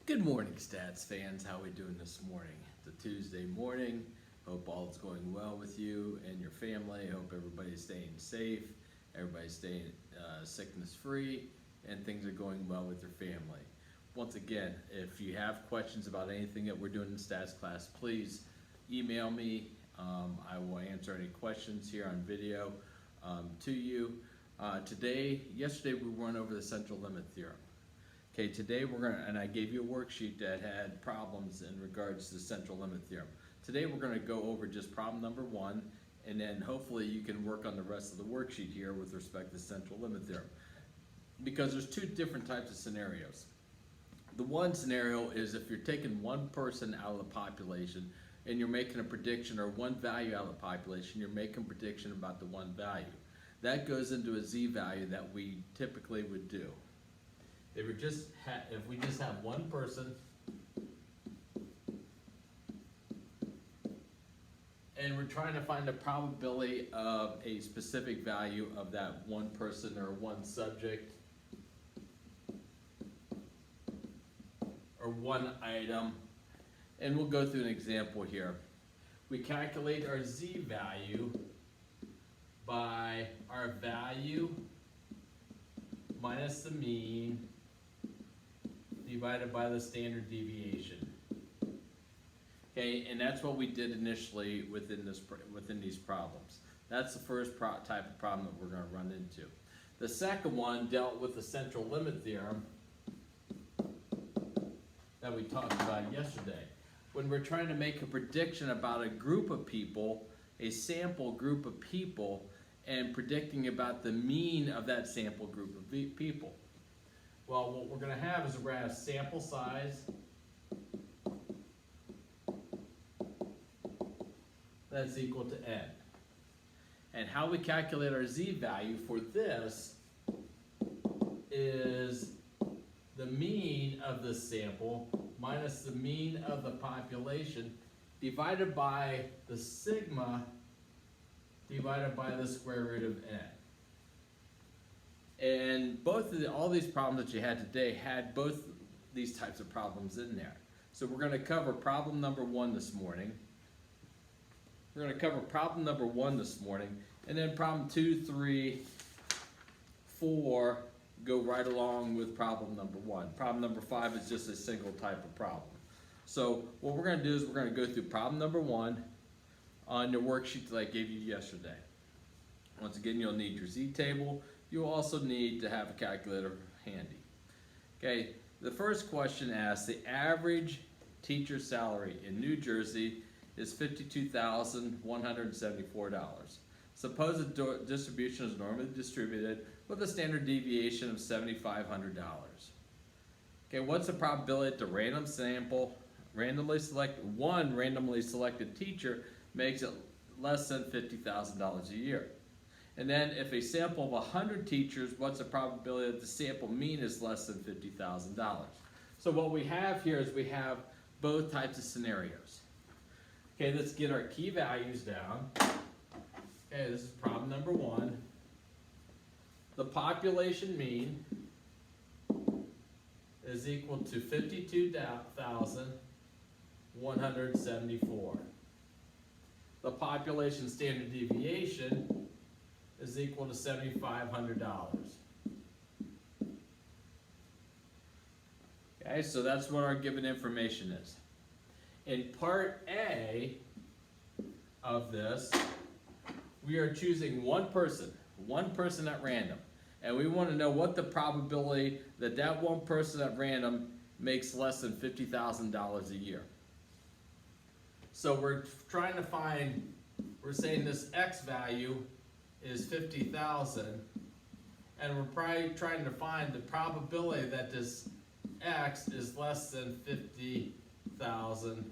Good morning, Stats fans. How are we doing this morning? It's a Tuesday morning. Hope all is going well with you and your family. Hope everybody's staying safe, everybody's staying sickness-free, and things are going well with your family. Once again, if you have questions about anything that we're doing in Stats class, please email me. I will answer any questions here on video to you. Yesterday we went over the central limit theorem. Okay, today and I gave you a worksheet that had problems in regards to the central limit theorem. Today we're gonna go over just problem number one, and then hopefully you can work on the rest of the worksheet here with respect to central limit theorem. Because there's two different types of scenarios. The one scenario is if you're taking one person out of the population and you're making a prediction, or one value out of the population, you're making a prediction about the one value. That goes into a z-value that we typically would do. If we just have one person and we're trying to find the probability of a specific value of that one person or one subject or one item, and we'll go through an example here. We calculate our z-value by our value minus the mean divided by the standard deviation. Okay, and that's what we did initially within these problems. That's the first type of problem that we're going to run into. The second one dealt with the central limit theorem that we talked about yesterday. When we're trying to make a prediction about a group of people, a sample group of people, and predicting about the mean of that sample group of people. Well, what we're going to have is we're going to have sample size that's equal to n. And how we calculate our z-value for this is the mean of the sample minus the mean of the population divided by the sigma divided by the square root of n. And all these problems that you had today had both these types of problems in there. So we're going to cover problem number one this morning. We're going to cover problem number one this morning, and then problem 2, 3, 4 go right along with problem number one. Problem number 5 is just a single type of problem. So what we're going to do is we're going to go through problem number one on the worksheet that I gave you yesterday. Once again, you'll need your z-table. You'll also need to have a calculator handy. Okay, the first question asks, the average teacher salary in New Jersey is $52,174. Suppose the distribution is normally distributed with a standard deviation of $7,500. Okay, what's the probability that the randomly selected teacher makes it less than $50,000 a year? And then if a sample of 100 teachers, what's the probability that the sample mean is less than $50,000? So what we have here is we have both types of scenarios. Okay, let's get our key values down. Okay, this is problem number one. The population mean is equal to 52,174. The population standard deviation is equal to $7,500. Okay, so that's what our given information is. In part A of this, we are choosing one person at random. And we want to know what the probability that that one person at random makes less than $50,000 a year. So we're trying to find, we're saying this x value is 50,000, and we're probably trying to find the probability that this x is less than $50,000.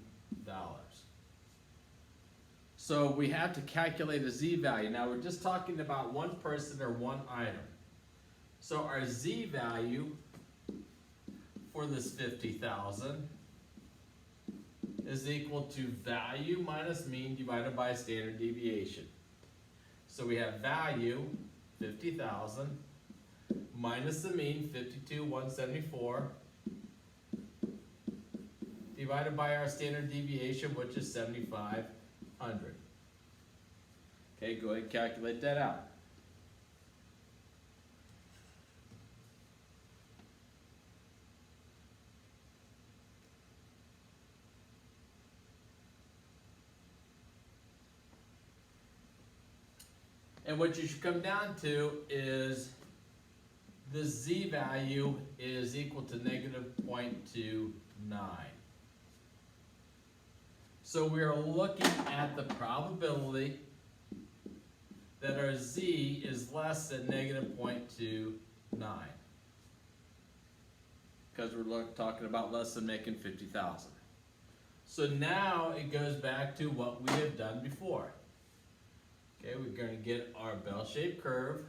So we have to calculate a z-value. Now we're just talking about one person or one item. So our z-value for this 50,000 is equal to value minus mean divided by standard deviation. So we have value, 50,000, minus the mean, 52,174, divided by our standard deviation, which is 7,500. Okay, go ahead and calculate that out. And what you should come down to is the z value is equal to negative 0.29. So we are looking at the probability that our z is less than negative 0.29. Because we're talking about less than making 50,000. So now it goes back to what we have done before. Okay, we're going to get our bell-shaped curve.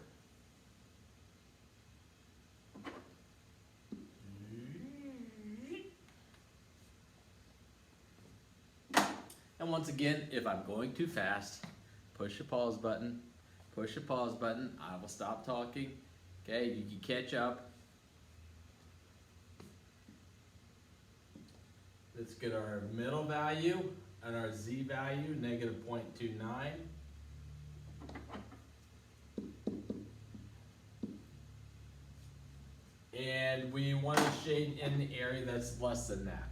And once again, if I'm going too fast, push the pause button. Push the pause button. I will stop talking. Okay, you can catch up. Let's get our middle value and our z value, negative 0.29. And we want to shade in the area that's less than that.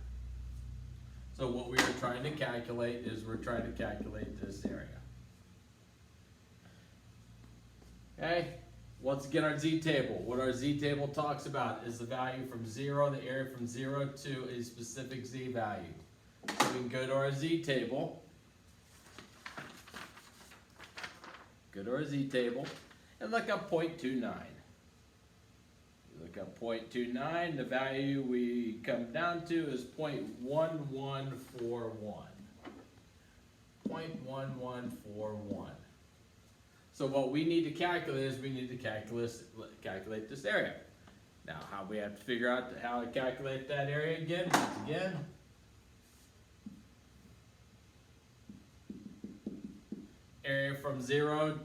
So what we are trying to calculate is we're trying to calculate this area. Okay, once again our z-table. What our z-table talks about is the value from 0, the area from 0 to a specific z value. So we can go to our z-table. Go to our z-table and look up 0.29. Look up 0.29, the value we come down to is 0.1141. 0.1141. So what we need to calculate is we need to calculate this area. Now how we have to figure out how to calculate that area again, once again. Area from 0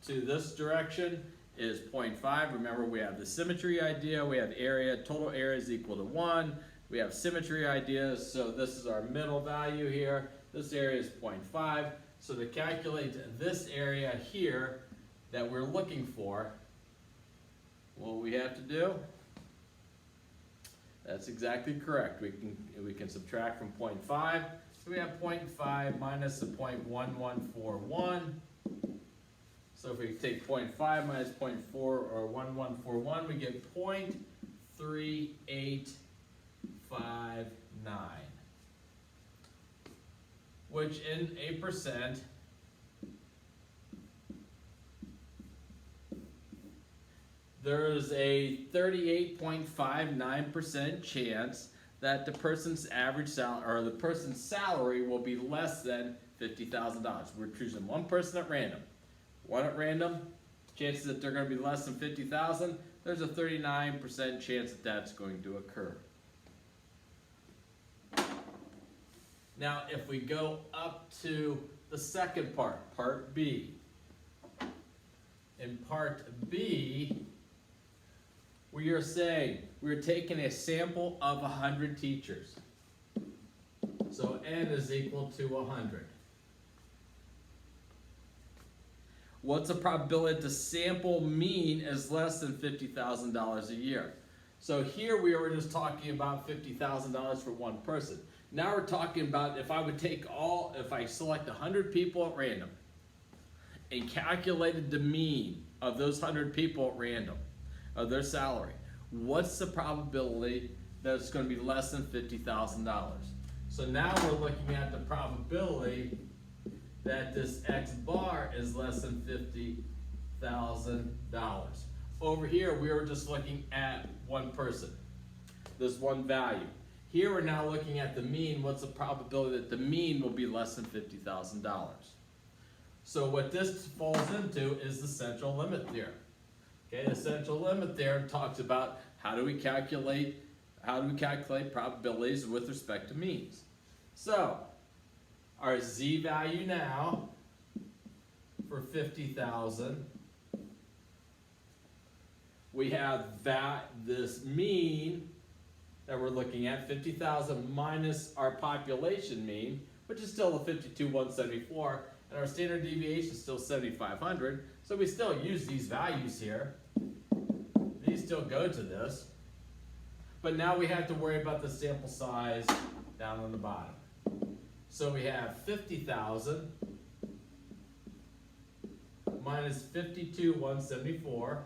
to this direction is 0.5. Remember, we have the symmetry idea, we have area, total area is equal to 1. We have symmetry ideas, so this is our middle value here. This area is 0.5. So to calculate this area here that we're looking for, what we have to do, that's exactly correct. We can subtract from 0.5. So we have 0.5 minus the 0.1141. So if we take 0.5 minus 0.4 or 1141, we get 0.3859, which in a percent there is a 38.59% chance that the person's average salary or the person's salary will be less than $50,000. We're choosing one person at random. One at random, chances that they're going to be less than 50,000, there's a 39% chance that that's going to occur. Now, if we go up to the second part, part B. In part B, we are saying we're taking a sample of 100 teachers. So N is equal to 100. What's the probability the sample mean is less than $50,000 a year? So here we were just talking about $50,000 for one person. Now we're talking about if I select 100 people at random and calculated the mean of those 100 people at random of their salary, what's the probability that it's going to be less than $50,000? So now we're looking at the probability that this X bar is less than $50,000. Over here, we were just looking at one person, this one value. Here we're now looking at the mean. What's the probability that the mean will be less than $50,000? So what this falls into is the central limit theorem. Okay, the central limit theorem talks about how do we calculate probabilities with respect to means. So our z value now for 50,000, we have this mean that we're looking at, 50,000 minus our population mean, which is still the 52,174, and our standard deviation is still 7,500, so we still use these values here. These still go to this, but now we have to worry about the sample size down on the bottom. So we have 50,000 minus 52,174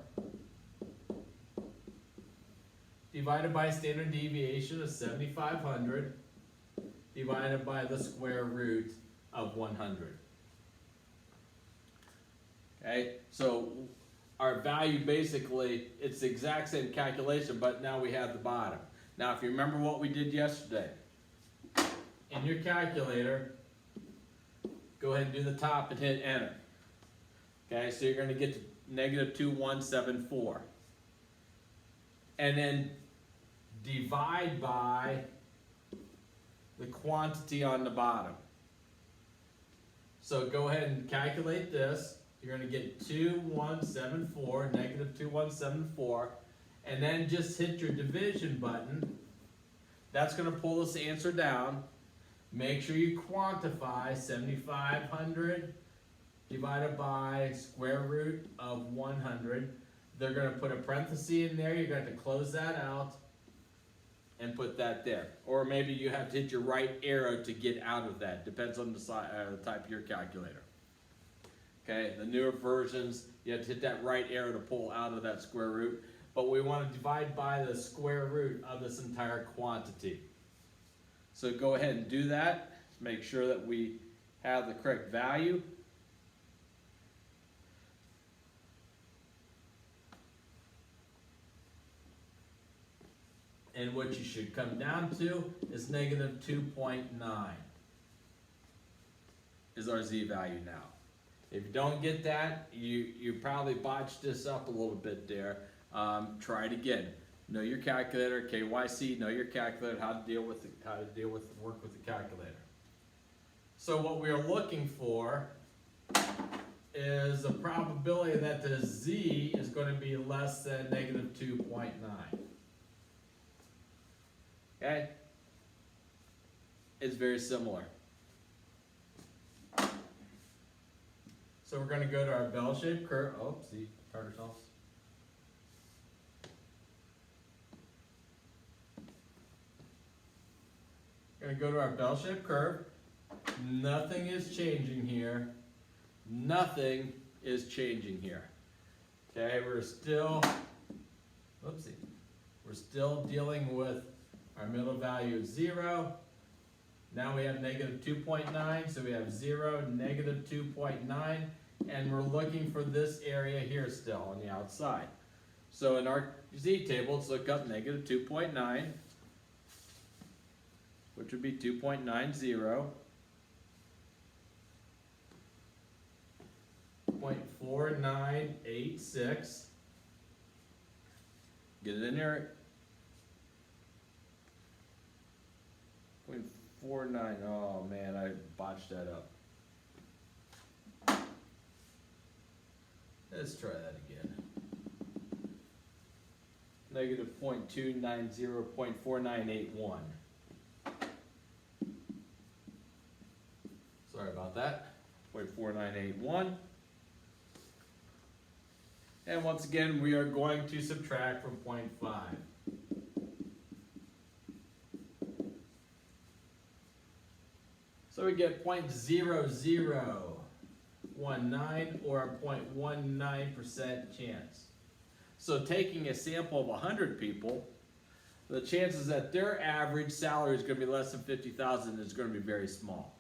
divided by standard deviation of 7,500 divided by the square root of 100. Okay, so our value basically, it's the exact same calculation, but now we have the bottom. Now if you remember what we did yesterday, in your calculator, go ahead and do the top and hit enter. Okay, so you're going to get to negative 2,174. And then divide by the quantity on the bottom. So go ahead and calculate this. You're going to get 2,174, negative 2,174, and then just hit your division button. That's going to pull this answer down. Make sure you quantify 7,500 divided by square root of 100. They're going to put a parenthesis in there. You're going to have to close that out and put that there. Or maybe you have to hit your right arrow to get out of that. Depends on the type of your calculator. Okay, the newer versions, you have to hit that right arrow to pull out of that square root. But we want to divide by the square root of this entire quantity. So go ahead and do that. Make sure that we have the correct value. And what you should come down to is negative 2.9 is our z value now. If you don't get that, you probably botched this up a little bit there. Try it again. Know your calculator, KYC, know your calculator, how to work with the calculator. So what we are looking for is a probability that the z is going to be less than negative 2.9. Okay? It's very similar. So we're going to go to our bell-shaped curve. Oh, see, turn ourselves. We're going to go to our bell-shaped curve. Nothing is changing here. Nothing is changing here. Okay, we're still dealing with our middle value of 0. Now we have negative 2.9, so we have 0, negative 2.9, and we're looking for this area here still on the outside. So in our z-table, let's look up negative 2.9, which would be 2.90, 0.4986. Get it in there. 0.49. Oh man, I botched that up. Let's try that again. Negative 0.290, 0.4981. Sorry about that. 0.4981. And once again, we are going to subtract from 0.5. So we get 0.0019 or a 0.19% chance. So taking a sample of 100 people, the chances that their average salary is going to be less than $50,000 is going to be very small.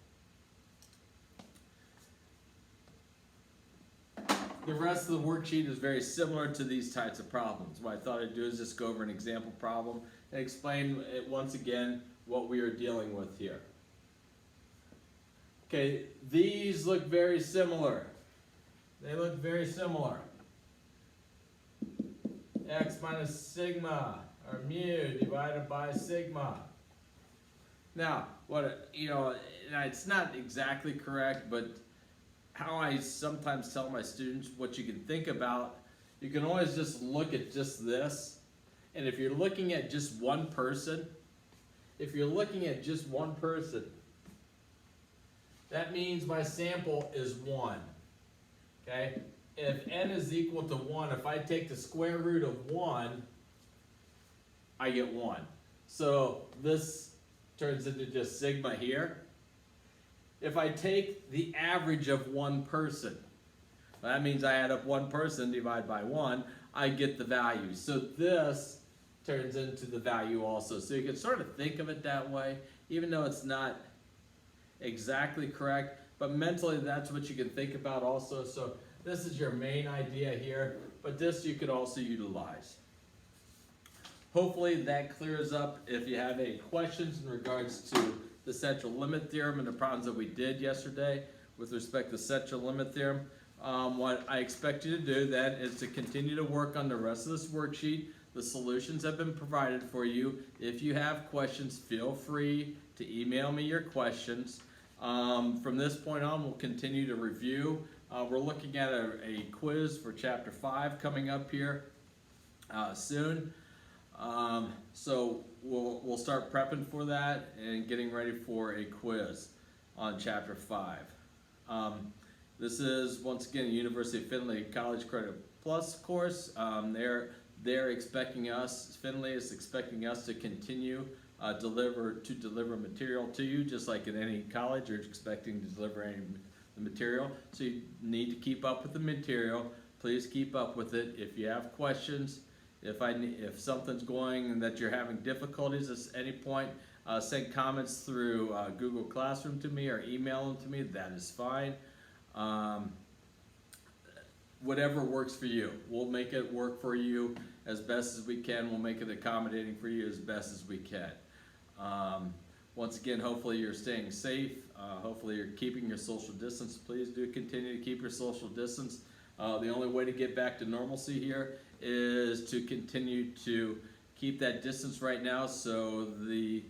The rest of the worksheet is very similar to these types of problems. What I thought I'd do is just go over an example problem and explain it once again what we are dealing with here. Okay, these look very similar. They look very similar. X minus sigma, or mu, divided by sigma. Now, it's not exactly correct, but how I sometimes tell my students what you can think about, you can always just look at just this. And if you're looking at just one person, if you're looking at just one person, that means my sample is 1. Okay? If n is equal to 1, if I take the square root of 1, I get 1. So this turns into just sigma here. If I take the average of one person, that means I add up one person, divide by 1, I get the value. So this turns into the value also. So you can sort of think of it that way, even though it's not exactly correct, but mentally that's what you can think about also. So this is your main idea here, but this you could also utilize. Hopefully that clears up if you have any questions in regards to the central limit theorem and the problems that we did yesterday with respect to central limit theorem. What I expect you to do then is to continue to work on the rest of this worksheet. The solutions have been provided for you. If you have questions, feel free to email me your questions. From this point on, we'll continue to review. We're looking at a quiz for Chapter 5 coming up here soon. So we'll start prepping for that and getting ready for a quiz on Chapter 5. This is, once again, University of Findlay College Credit Plus course. They're expecting us, Findlay is expecting us to continue deliver material to you, just like in any college, you're expecting to deliver the material. So you need to keep up with the material. Please keep up with it. If you have questions, if something's going and that you're having difficulties at any point, send comments through Google Classroom to me or email them to me. That is fine. Whatever works for you. We'll make it work for you as best as we can. We'll make it accommodating for you as best as we can. Once again, hopefully you're staying safe. Hopefully you're keeping your social distance. Please do continue to keep your social distance. The only way to get back to normalcy here is to continue to keep that distance right now, so the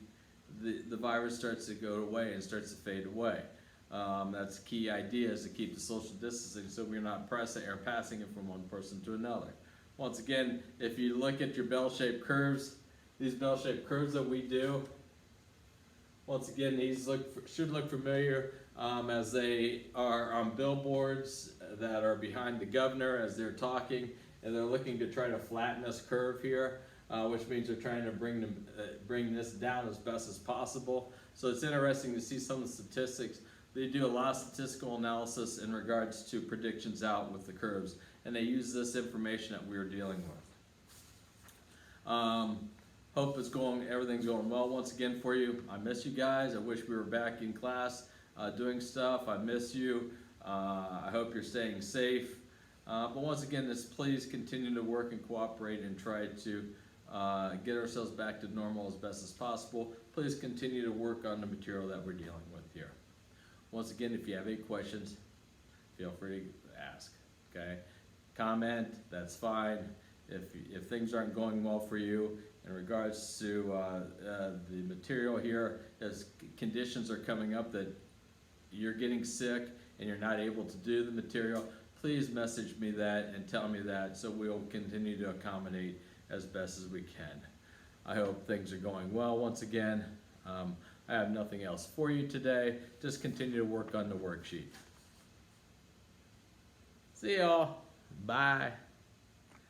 virus starts to go away and starts to fade away. That's the key idea, is to keep the social distancing so we're not passing it from one person to another. Once again, if you look at your bell-shaped curves, these bell-shaped curves that we do, once again, these should look familiar as they are on billboards that are behind the governor as they're talking, and they're looking to try to flatten this curve here, which means they're trying to bring this down as best as possible. So it's interesting to see some of the statistics. They do a lot of statistical analysis in regards to predictions out with the curves, and they use this information that we're dealing with. Hope everything's going well once again for you. I miss you guys. I wish we were back in class doing stuff. I miss you. I hope you're staying safe. But once again, please continue to work and cooperate and try to get ourselves back to normal as best as possible. Please continue to work on the material that we're dealing with here. Once again, if you have any questions, feel free to ask. Okay? Comment, that's fine. If things aren't going well for you in regards to the material here, as conditions are coming up that you're getting sick and you're not able to do the material, please message me that and tell me that, so we'll continue to accommodate as best as we can. I hope things are going well once again. I have nothing else for you today. Just continue to work on the worksheet. See y'all. Bye.